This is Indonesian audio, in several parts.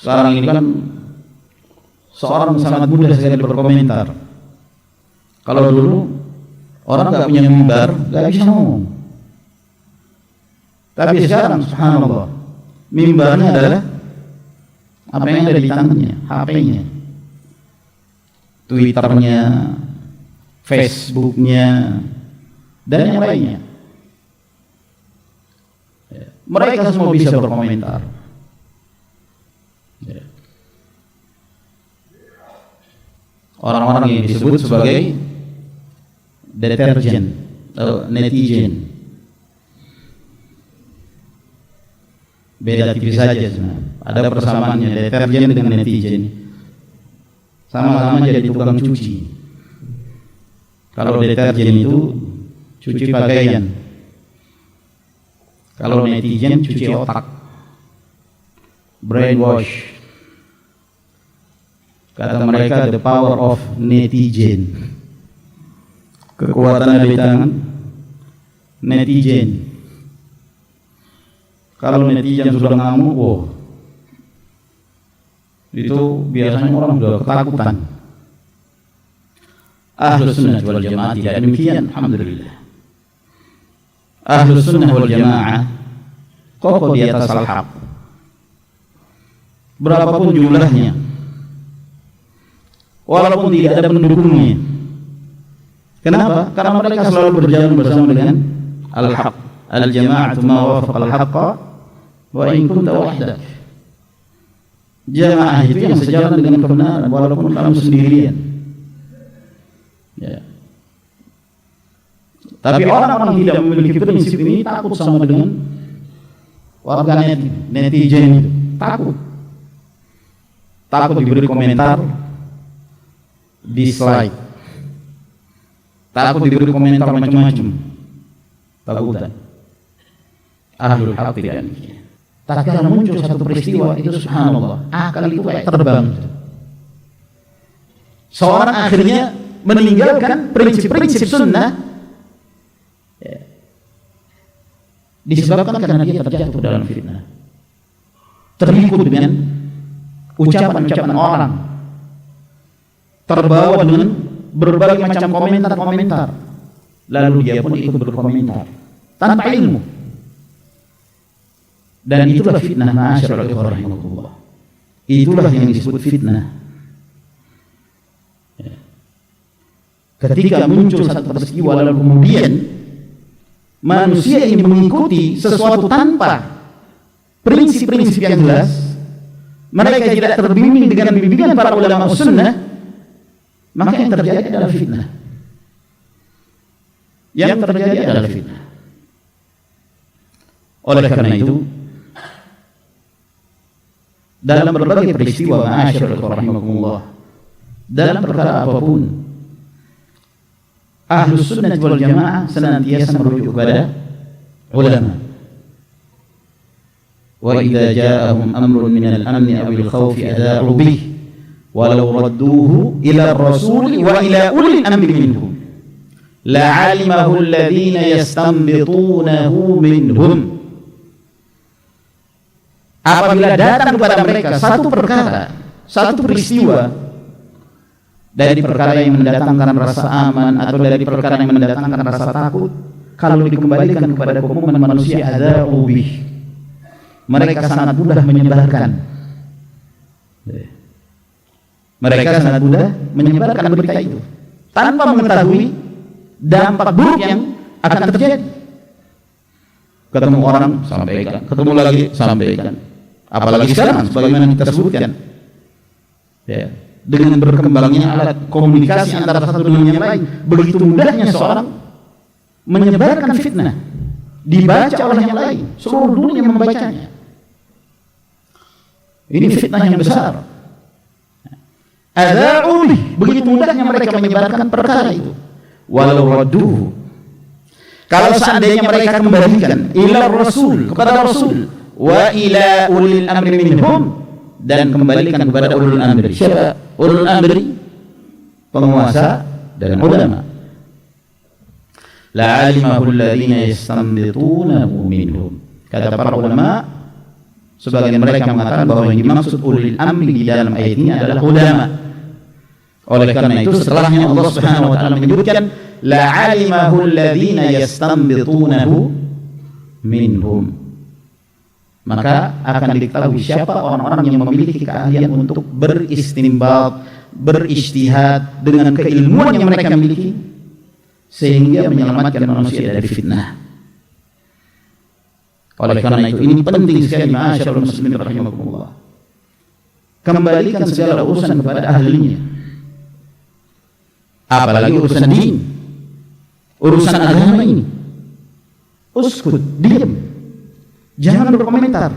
Sekarang ini kan seorang sangat mudah sekali berkomentar. Kalau dulu orang nggak punya mimbar, nggak bisa ngomong. Tapi sekarang, subhanallah, mimbarnya adalah apa yang ada di tangannya, HP-nya, Twitter-nya, Facebook-nya, dan yang lainnya. Mereka semua bisa berkomentar. Orang-orang yang disebut sebagai deterjen atau netizen, beda tipis saja sebenarnya. Ada persamaannya deterjen dengan netizen, sama-sama jadi tukang cuci. Kalau deterjen itu cuci pakaian, kalau netizen cuci otak, brainwash. Kata mereka the power of netizen, kekuatan ada di tangan netizen. Kalau netizen sudah ngamuk, itu biasanya orang sudah ketakutan. Ahlus sunnah wal jamaah tidak demikian, alhamdulillah. Ahlus sunnah wal jamaah kokoh di atas al-haq, berapapun jumlahnya, walaupun tidak ada pendukungnya. Kenapa? Karena mereka selalu berjalan bersama dengan al-haq. Al-jama'atu ma wafaqa al-haqqa wa in kunta wahdak. Jamaah itu yang sejalan dengan kebenaran walaupun kamu sendirian. Ya. Tapi orang-orang tidak memiliki prinsip ini takut sama dengan warga netizen itu. Takut diberi komentar, dislike, takut diberi komentar macam-macam, takutan. Ahlul haq tidak demikian. Tak kala muncul satu peristiwa itu, subhanallah, akal itu kayak terbang. Seorang akhirnya meninggalkan prinsip-prinsip sunnah, disebabkan karena dia terjatuh dalam fitnah, terikut dengan ucapan-ucapan orang, terbawa dengan berbagai macam komentar-komentar, lalu dia pun ikut berkomentar tanpa ilmu. Dan itulah fitnah, ma'asyiral ikhwah rahimakumullah. Itulah yang disebut fitnah. Ketika muncul satu peristiwa lalu kemudian manusia ini mengikuti sesuatu tanpa prinsip-prinsip yang jelas, mereka tidak terbimbing dengan bimbingan para ulama sunnah, maka yang terjadi adalah fitnah. Yang terjadi adalah fitnah. Oleh karena itu, dalam berbagai peristiwa, ma'asyiral ikhwah rahimakumullah, dalam perkara apapun, Ahlus sunnah wal jamaah senantiasa merujuk kepada ulama. Wa idza ja'ahum amrun minal amni awil khawfi adha'u bih walau radduhu ila ar-rasul wa ila ulil amri minhum la'alimahu alladhina yastanbitunahu minhum. Apabila datang kepada mereka satu perkara, satu peristiwa dari perkara yang mendatangkan rasa aman atau dari perkara yang mendatangkan rasa takut, kalau dikembalikan kepada keumuman manusia, ada ubih, mereka sangat mudah menyebarkan. Mereka sangat mudah menyebarkan berita itu tanpa mengetahui dampak buruk yang akan terjadi. Ketemu orang, sampaikan. Ketemu lagi, sampaikan. Apalagi sekarang, sebagaimana kita sebutkan, ya, dengan berkembangnya alat komunikasi antara satu dengan yang lain, begitu mudahnya seorang menyebarkan fitnah, dibaca oleh yang lain, seluruh dunia membacanya. Ini fitnah yang besar. Adza'uli, begitu mudahnya mereka menyebarkan perkara itu. Walau radduhu, kalau seandainya mereka kembalikan ila Rasul, kepada Rasul, wa ila ulil amri minhum, dan kembalikan kepada ulul amri. Siapa ulul amri? Penguasa dan ulama. La'alimahu alladhina yastanbitunahu minhum. Kata para ulama, Sebagian mereka mengatakan bahwa yang dimaksud ulil amri di dalam ayat ini adalah ulama. Oleh karena itu setelahnya Allah Subhanahu wa taala menyebutkan la alimahu alladhina yastanbitunahu minhum. Maka akan diketahui siapa orang-orang yang memiliki keahlian untuk beristinbat, berijtihad dengan keilmuan yang mereka miliki sehingga menyelamatkan manusia dari fitnah. Oleh karena itu ini penting sekali ma'asyiral muslimin rahimakumullah. Kembalikan segala urusan kepada ahlinya. Apalagi urusan din, urusan agama ini. Uskut, diam. Jangan berkomentar.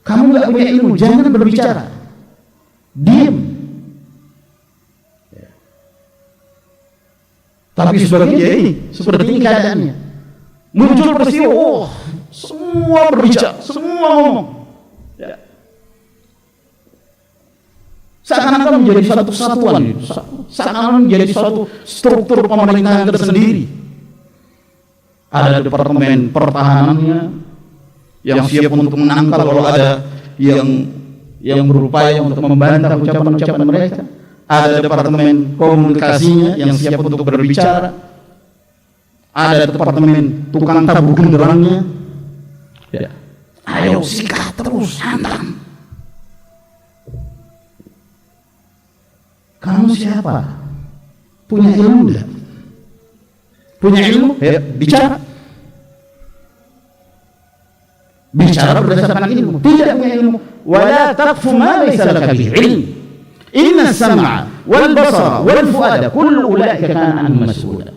Kamu enggak punya ilmu, jangan berbicara. Diam. Tapi sebagian ini seperti ini keadaannya. Muncul peristiwa, semua berbicara, semua ngomong. Ya. Seakan-akan menjadi satu kesatuan, seakan-akan menjadi suatu struktur pemerintahan tersendiri. Ada departemen pertahanannya yang siap untuk menangkal kalau ada yang berupaya untuk membantah ucapan-ucapan mereka. Ada departemen komunikasinya yang siap untuk berbicara. Ada departemen tukang tabuh genderangnya. Ya. Ayo sikat terus, hantam. Kamu siapa? Punya ilmu enggak? Punya ilmu? Ya, bicara. Bicara berdasarkan ilmu. Tidak punya ilmu. Wala taqfu ma laysa laka bihi ilm. Inna as-sam'a wal basara wal fu'ada kullu ulaika kana anhu mas'ula.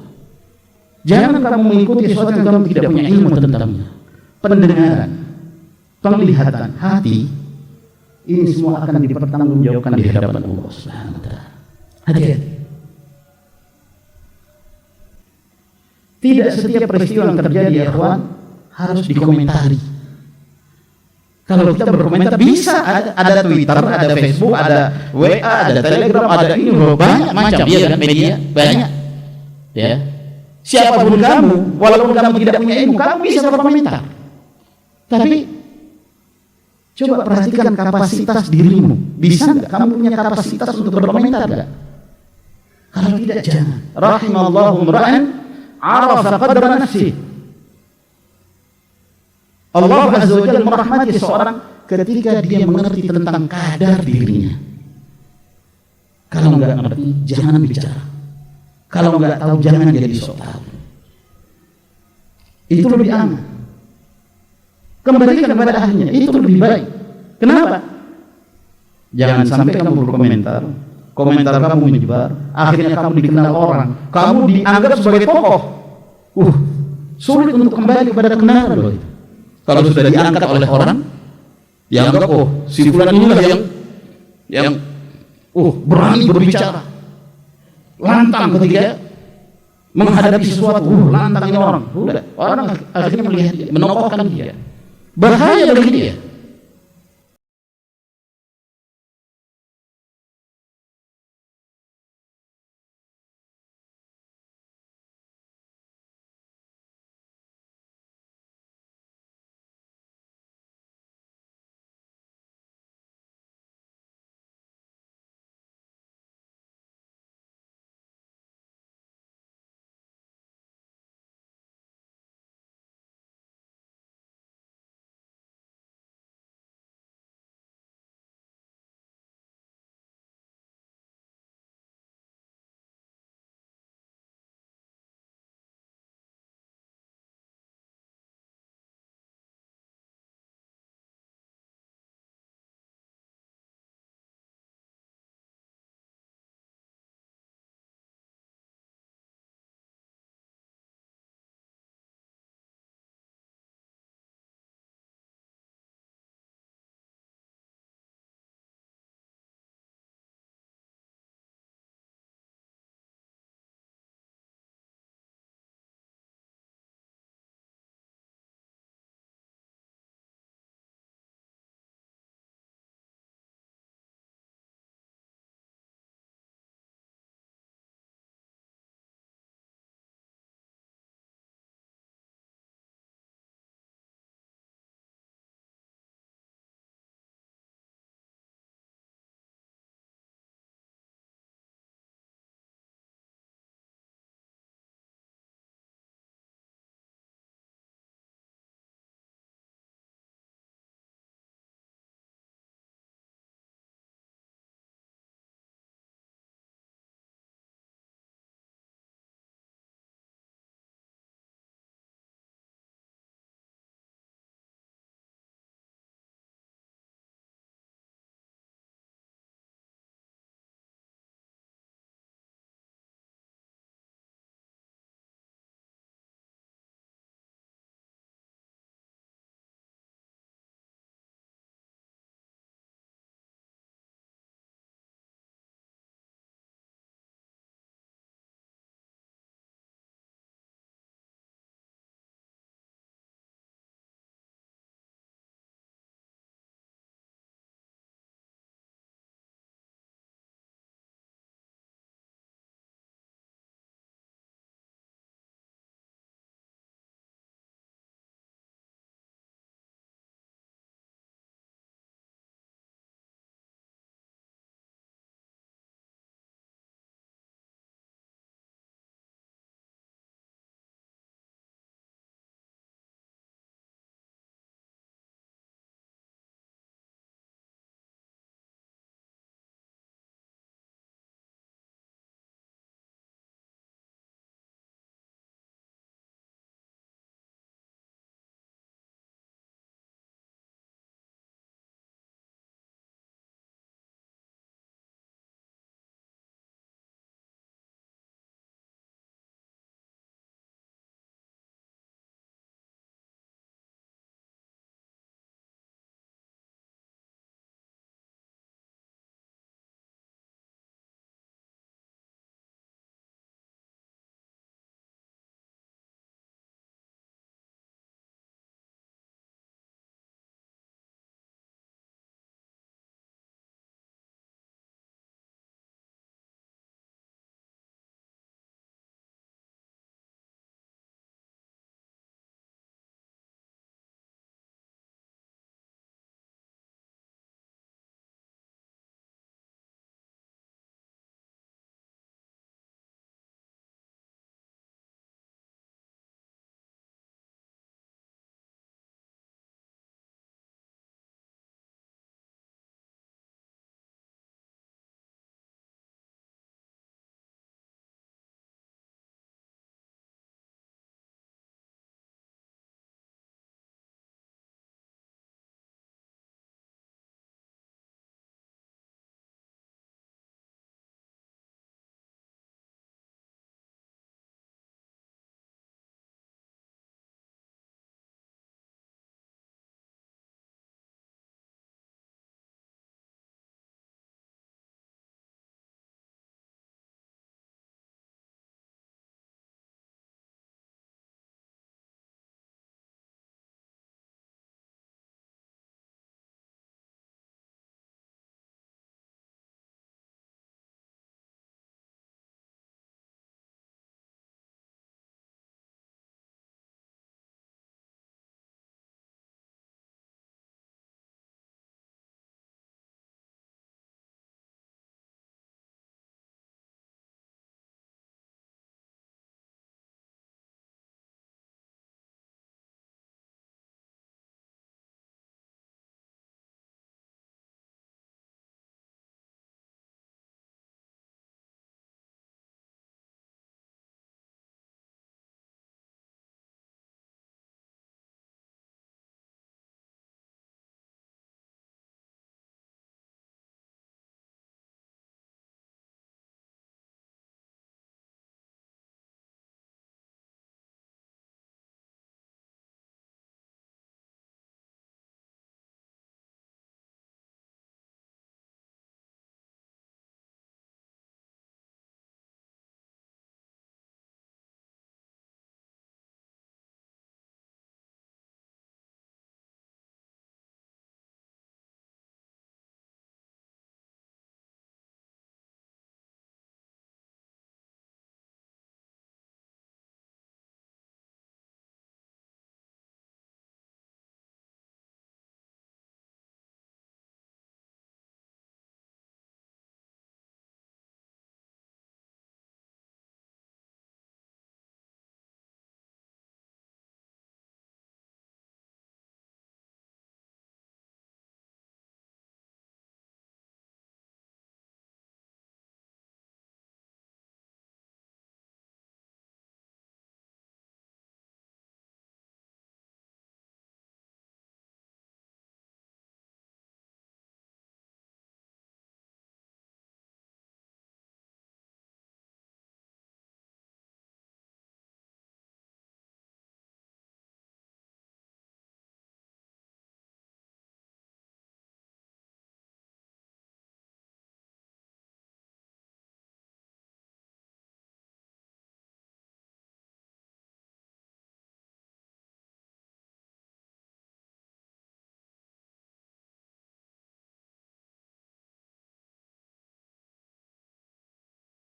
Jangan kamu mengikuti sesuatu yang kamu tidak punya ilmu tentangnya. Pendengaran, penglihatan, hati, ini semua akan dipertanggungjawabkan di hadapan Allah Subhanahu wa taala. Hati-hati. Tidak setiap peristiwa yang terjadi ya ikhwan harus dikomentari. Kalau kita berkomentar bisa, ada Twitter, ada Facebook, ada WA, ada Telegram, ada ini banyak macam ya kan media, banyak. Ya. Siapapun kamu, walaupun kamu tidak punya ilmu, kamu bisa berkomentar. Tapi coba perhatikan kapasitas dirimu. Bisa enggak kamu punya kapasitas untuk berkomentar enggak? Kalau tidak jangan. Rahimallahu imra'an 'arafa qadra nafsihi. Allah Azza wa Jalla merahmati seorang ketika dia mengerti tentang kadar dirinya. Kalau enggak ngerti, jangan bicara. Kalau enggak tahu, jangan jadi sok tahu. Itu lebih aman. Kembalikan kepada ahlinya, itu lebih baik. Kenapa? Jangan sampai kamu berkomentar, komentar kamu menyebar, akhirnya kamu dikenal orang, kamu dianggap sebagai tokoh. Sulit untuk kembali kepada kebenaran loh itu. Kalau sudah diangkat oleh orang, dianggap si fulan inilah yang berani berbicara, lantang ketika menghadapi sesuatu, lantang ini orang. Orang akhirnya melihat dia, menokohkan dia. Bahaya bagi dia.